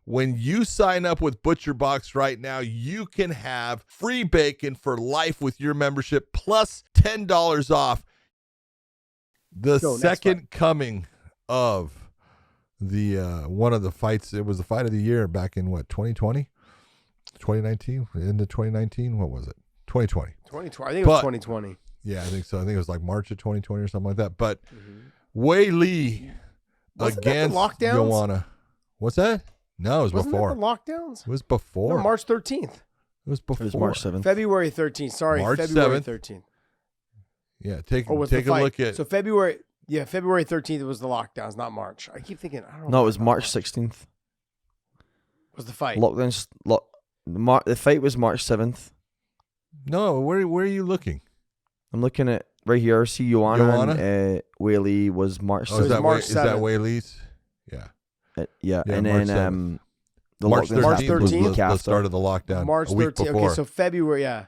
When you sign up with ButcherBox right now, you can have free bacon for life with your membership plus $10 off. The second coming of the one of the fights, it was the fight of the year back in 2020? 2019? Into 2019? What was it? 2020. 2020. I think it was 2020. Yeah, I think so. I think it was like March of 2020 or something like that. But Wei Li against Joanna. What's that? No, it was before. Wasn't that the lockdowns? It was before. No, March 13th. It was before. It was March 7th. February 13th. Sorry, March February 7th. 13th. Yeah, take a look at. So February 13th was the lockdowns, not March. I keep thinking, I don't know. No, it was March 16th. Was the fight? Lockdowns. The fight was March 7th. No, where are you looking? I'm looking at right here. See Joanna? And Wei Li was March 7th. Is that Wei Li's? Yeah. Yeah, and March then 7th. March 13th was week the start of the lockdown. March 13th. Okay, so February, yeah.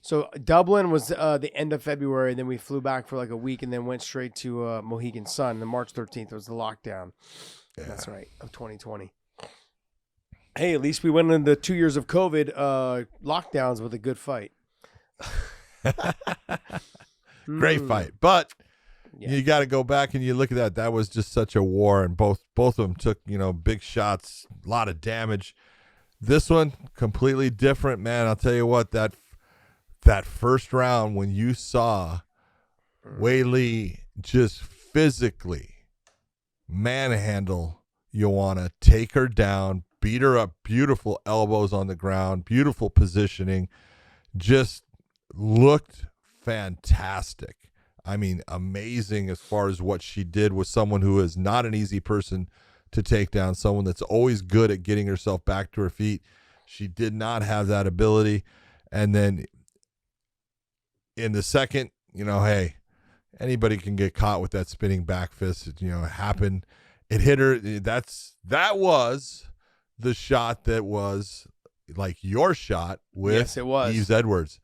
So Dublin was the end of February, and then we flew back for like a week and then went straight to Mohegan Sun. And then March 13th was the lockdown. Yeah. That's right, of 2020. Hey, at least we went into 2 years of COVID lockdowns with a good fight. Great fight. But you got to go back and you look at that. That was just such a war, and both of them took, big shots, a lot of damage. This one, completely different, man. I'll tell you what, that first round when you saw Wei Li just physically manhandle Joanna, take her down, beat her up, beautiful elbows on the ground, beautiful positioning, just looked fantastic. I mean, amazing as far as what she did with someone who is not an easy person to take down, someone that's always good at getting herself back to her feet. She did not have that ability. And then in the second, hey, anybody can get caught with that spinning back fist. It happened. It hit her. That was the shot that was like your shot with Yves Edwards.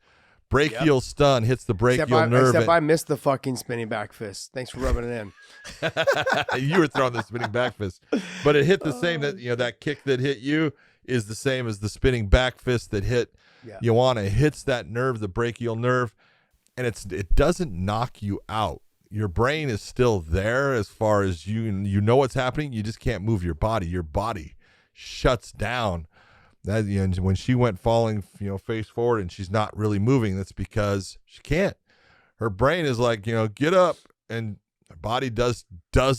Brachial stun hits the brachial nerve. Except I missed the fucking spinning back fist. Thanks for rubbing it in. You were throwing the spinning back fist. But it hit the same, that kick that hit you is the same as the spinning back fist that hit Joanna. It hits that nerve, the brachial nerve, and it doesn't knock you out. Your brain is still there as far as you know what's happening. You just can't move your body. Your body shuts down. That when she went falling, face forward, and she's not really moving, that's because she can't. Her brain is like, get up, and her body does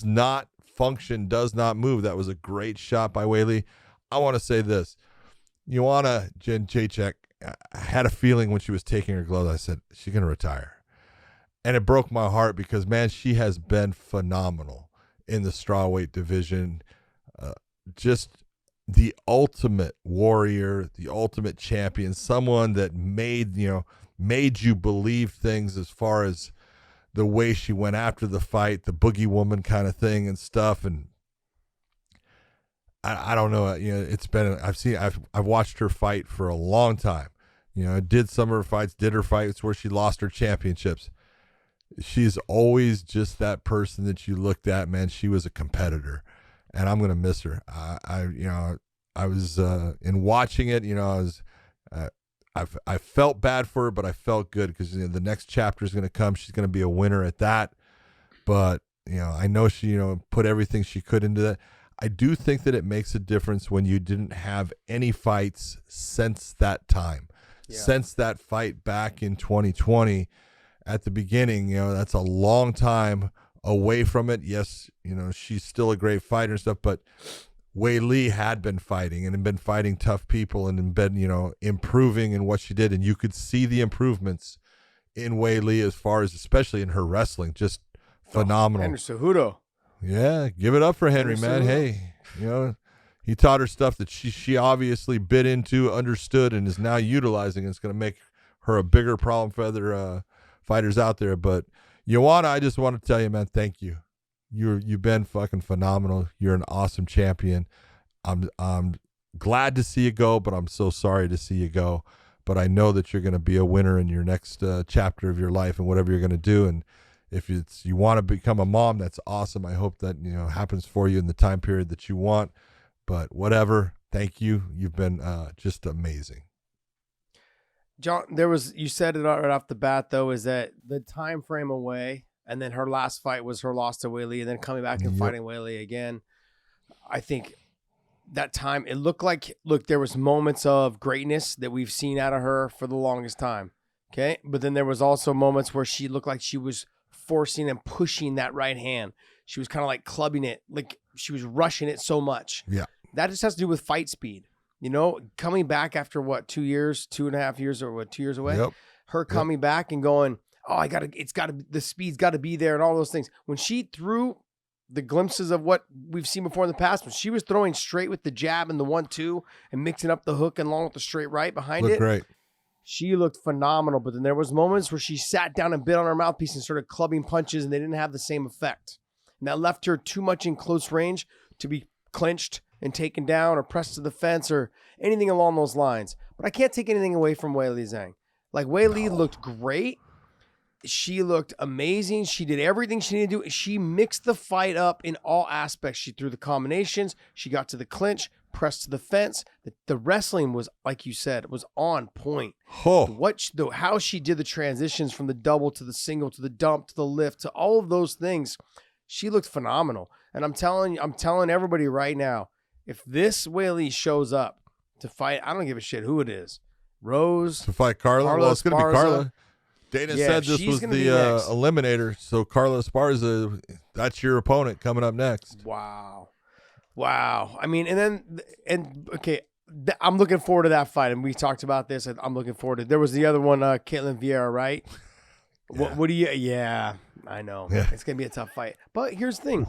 not function, does not move. That was a great shot by Wei Li. I want to say this. Joanna Jedrzejczyk, I had a feeling when she was taking her gloves, I said, she's going to retire. And it broke my heart because, man, she has been phenomenal in the strawweight division. Just the ultimate warrior, the ultimate champion, someone that made you believe things as far as the way she went after the fight, the boogie woman kind of thing and stuff. And I don't know, it's been, I've watched her fight for a long time. Did some of her fights, did her fights where she lost her championships. She's always just that person that you looked at, man. She was a competitor, and I'm going to miss her. I was in watching it, I felt bad for her, but I felt good because the next chapter is going to come. She's going to be a winner at that. But, I know she, put everything she could into that. I do think that it makes a difference when you didn't have any fights since that time. Yeah. Since that fight back in 2020 at the beginning, that's a long time away from it. Yes, she's still a great fighter and stuff, but Wei Li had been fighting and had been fighting tough people and been, improving in what she did. And you could see the improvements in Wei Li as far as, especially in her wrestling, just phenomenal. Henry Cejudo. Yeah, give it up for Henry, man. Hey, he taught her stuff that she obviously bit into, understood, and is now utilizing. It's going to make her a bigger problem for other fighters out there. But Joanna, I just want to tell you, man, thank you. You've been fucking phenomenal. You're an awesome champion. I'm glad to see you go, but I'm so sorry to see you go. But I know that you're going to be a winner in your next chapter of your life and whatever you're going to do. And if you want to become a mom, that's awesome. I hope that happens for you in the time period that you want. But whatever. thank you. You've been just amazing. John, you said it right off the bat though, is that the time frame away, and then her last fight was her loss to Weili, and then coming back and fighting Weili again. I think that time it looked like there was moments of greatness that we've seen out of her for the longest time. Okay, but then there was also moments where she looked like she was forcing and pushing that right hand. She was kind of like clubbing it, like she was rushing it so much. Yeah, that just has to do with fight speed. You know, coming back after 2 years, 2.5 years, or 2 years away, her coming back and going, oh, the speed's got to be there and all those things. When she threw the glimpses of what we've seen before in the past, when she was throwing straight with the jab and the 1-2 and mixing up the hook and along with the straight right behind it. Great. She looked phenomenal. But then there was moments where she sat down and bit on her mouthpiece and started clubbing punches, and they didn't have the same effect. And that left her too much in close range to be clinched and taken down or pressed to the fence or anything along those lines. But I can't take anything away from Weili Zhang. Like, Weili looked great. She looked amazing. She did everything she needed to do. She mixed the fight up in all aspects. She threw the combinations. She got to the clinch, pressed to the fence. The wrestling was, like you said, was on point. How she did the transitions from the double to the single to the dump to the lift to all of those things, she looked phenomenal. And I'm telling everybody right now, if this Weili shows up to fight, I don't give a shit who it is. Rose. To fight Carla? Well, it's going to be Carla. Dana said this was the eliminator. So Carla Esparza, that's your opponent coming up next. Wow. I mean, I'm looking forward to that fight. And we talked about this. I'm looking forward to it. There was the other one, Caitlin Vieira, right? Yeah. What do you, I know. Yeah. It's going to be a tough fight. But here's the thing.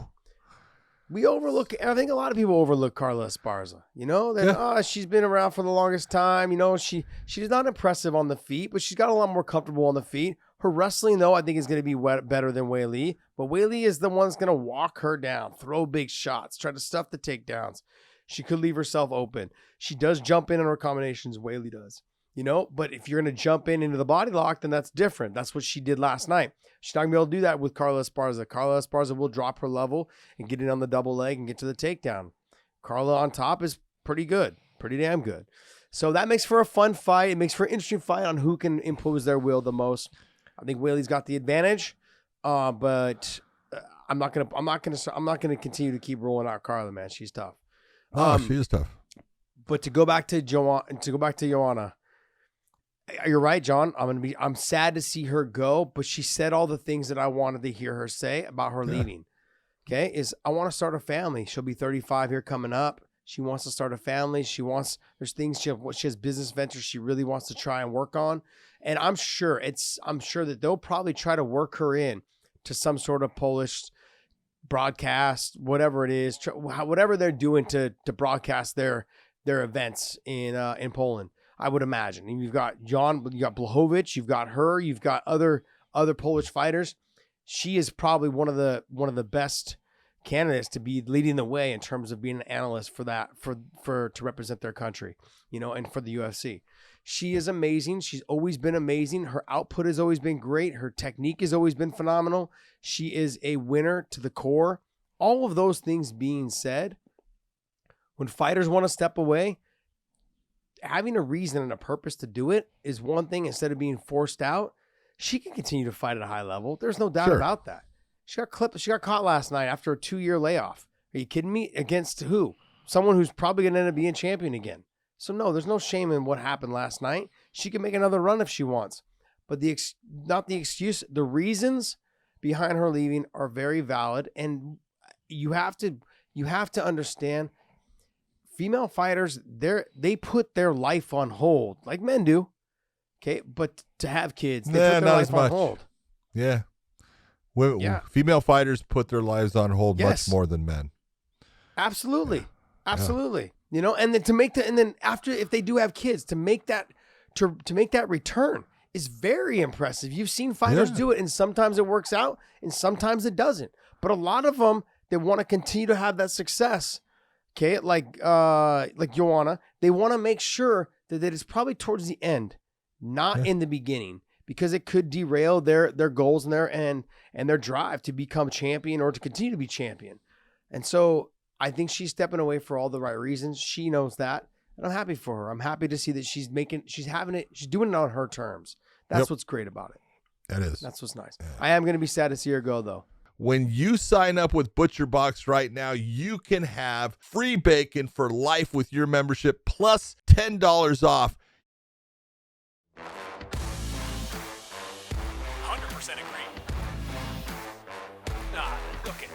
I think a lot of people overlook Carla Esparza. You know, that she's been around for the longest time. You know, she's not impressive on the feet, but she's got a lot more comfortable on the feet. Her wrestling, though, I think is going to be better than Weili. But Weili is the one that's going to walk her down, throw big shots, try to stuff the takedowns. She could leave herself open. She does jump in on her combinations. Weili does. You know, but if you're going to jump into the body lock, then that's different. That's what she did last night. She's not going to be able to do that with Carla Esparza. Carla Esparza will drop her level and get in on the double leg and get to the takedown. Carla on top is pretty good, pretty damn good. So that makes for a fun fight. It makes for an interesting fight on who can impose their will the most. I think Weili's got the advantage, but I'm not gonna continue to keep rolling out Carla, man. She's tough. She is tough. But to go back to Joanna. You're right, John. I'm sad to see her go, but she said all the things that I wanted to hear her say about her leaving. Okay, I want to start a family. She'll be 35 here coming up. She wants to start a family. There's things she has business ventures she really wants to try and work on. And I'm sure that they'll probably try to work her in to some sort of Polish broadcast, whatever it is, whatever they're doing to broadcast their events in Poland. I would imagine. And you've got Blachowicz, you've got her, you've got other Polish fighters. She is probably one of the best candidates to be leading the way in terms of being an analyst to represent their country, you know, and for the UFC. She is amazing. She's always been amazing. Her output has always been great. Her technique has always been phenomenal. She is a winner to the core. All of those things being said, when fighters want to step away, having a reason and a purpose to do it is one thing instead of being forced out. She can continue to fight at a high level. There's no doubt about that. She got caught last night after a 2-year layoff. Are you kidding me? Against who? Someone who's probably going to end up being champion again. So no, there's no shame in what happened last night. She can make another run if she wants. But not the excuse. The reasons behind her leaving are very valid, and you have to understand. Female fighters, they put their life on hold, like men do. Okay, but to have kids, they put their life on hold. Yeah. Female fighters put their lives on hold much more than men. Absolutely. You know, and then after, if they do have kids, to make that return is very impressive. You've seen fighters do it, and sometimes it works out, and sometimes it doesn't. But a lot of them, they want to continue to have that success. Okay, like Joanna, they want to make sure that it is probably towards the end, not in the beginning, because it could derail their goals and their drive to become champion or to continue to be champion. And so I think she's stepping away for all the right reasons. She knows that. And I'm happy for her. I'm happy to see that she's doing it on her terms. That's what's great about it. That is. That's what's nice. Yeah. I am going to be sad to see her go, though. When you sign up with ButcherBox right now, you can have free bacon for life with your membership plus $10 off. 100% agree. Okay.